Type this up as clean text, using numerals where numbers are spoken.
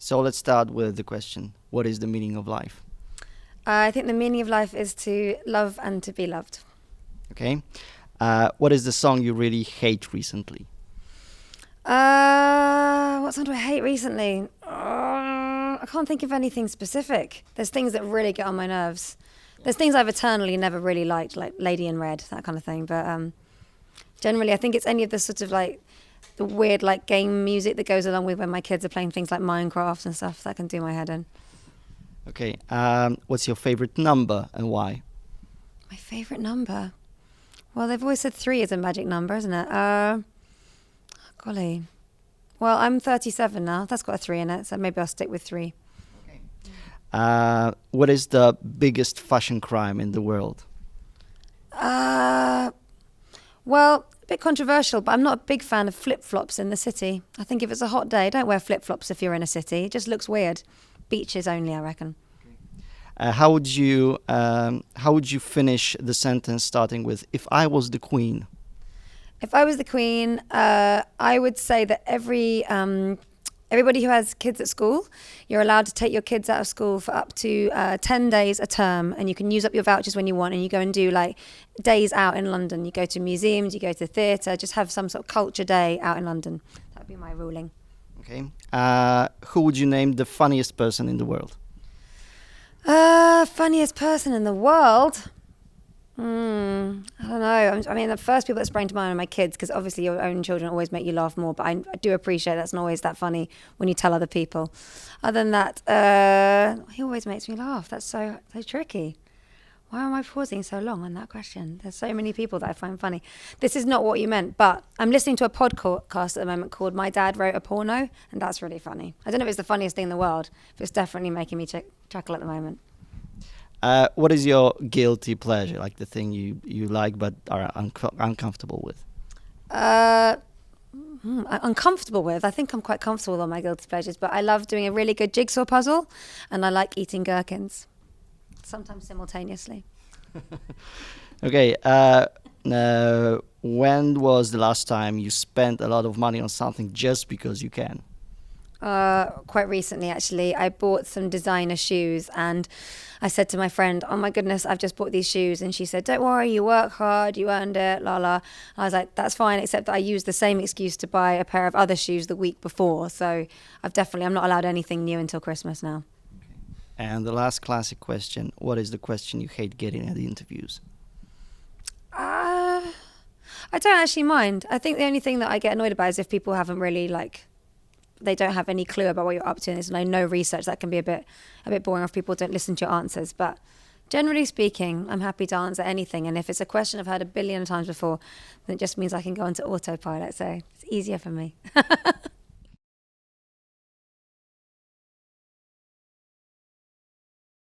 So let's start with the question, what is the meaning of life? I think the meaning of life is to love and to be loved. Okay. What is the song you really hate recently? What song do I hate recently? I can't think of anything specific. There's things that really get on my nerves. There's things I've eternally never really liked, like Lady in Red, that kind of thing. But generally, I think it's any of the sort of like the weird like game music that goes along with when my kids are playing things like Minecraft and stuff. That can do my head in. Okay. What's your favorite number and why? My favorite number? Well, they've always said 3 is a magic number, isn't it? Golly. Well, I'm 37 now. That's got a 3 in it, so maybe I'll stick with 3. What is the biggest fashion crime in the world? Well, a bit controversial, but I'm not a big fan of flip-flops in the city. I think if it's a hot day, don't wear flip-flops if you're in a city. It just looks weird. Beaches only, I reckon. How would you finish the sentence starting with "If I was the queen"? If I was the queen, I would say that everybody who has kids at school, you're allowed to take your kids out of school for up to 10 days a term, and you can use up your vouchers when you want, and you go and do like days out in London. You go to museums, you go to theatre, just have some sort of culture day out in London. That would be my ruling. Okay. Who would you name the funniest person in the world? Funniest person in the world? I don't know. I mean, the first people that sprang to mind are my kids, because obviously your own children always make you laugh more, but I do appreciate that's not always that funny when you tell other people. Other than that, he always makes me laugh. That's so tricky. Why am I pausing so long on that question? There's so many people that I find funny. This is not what you meant, but I'm listening to a podcast at the moment called My Dad Wrote a Porno, and that's really funny. I don't know if it's the funniest thing in the world, but it's definitely making me chuckle at the moment. What is your guilty pleasure, like the thing you like but are uncomfortable with? Uncomfortable with? I think I'm quite comfortable with all my guilty pleasures, but I love doing a really good jigsaw puzzle, and I like eating gherkins, sometimes simultaneously. Okay. When was the last time you spent a lot of money on something just because you can? Quite recently, actually. I bought some designer shoes, and I said to my friend, oh my goodness, I've just bought these shoes. And she said, don't worry, you work hard, you earned it, la la. I was like, that's fine, except that I used the same excuse to buy a pair of other shoes the week before. So I'm not allowed anything new until Christmas now. Okay. And the last classic question, what is the question you hate getting at the interviews? I don't actually mind. I think the only thing that I get annoyed about is if people haven't really they don't have any clue about what you're up to, and there's no research. That can be a bit boring if people don't listen to your answers. But generally speaking, I'm happy to answer anything. And if it's a question I've heard 1 billion times before, then it just means I can go onto autopilot. So it's easier for me.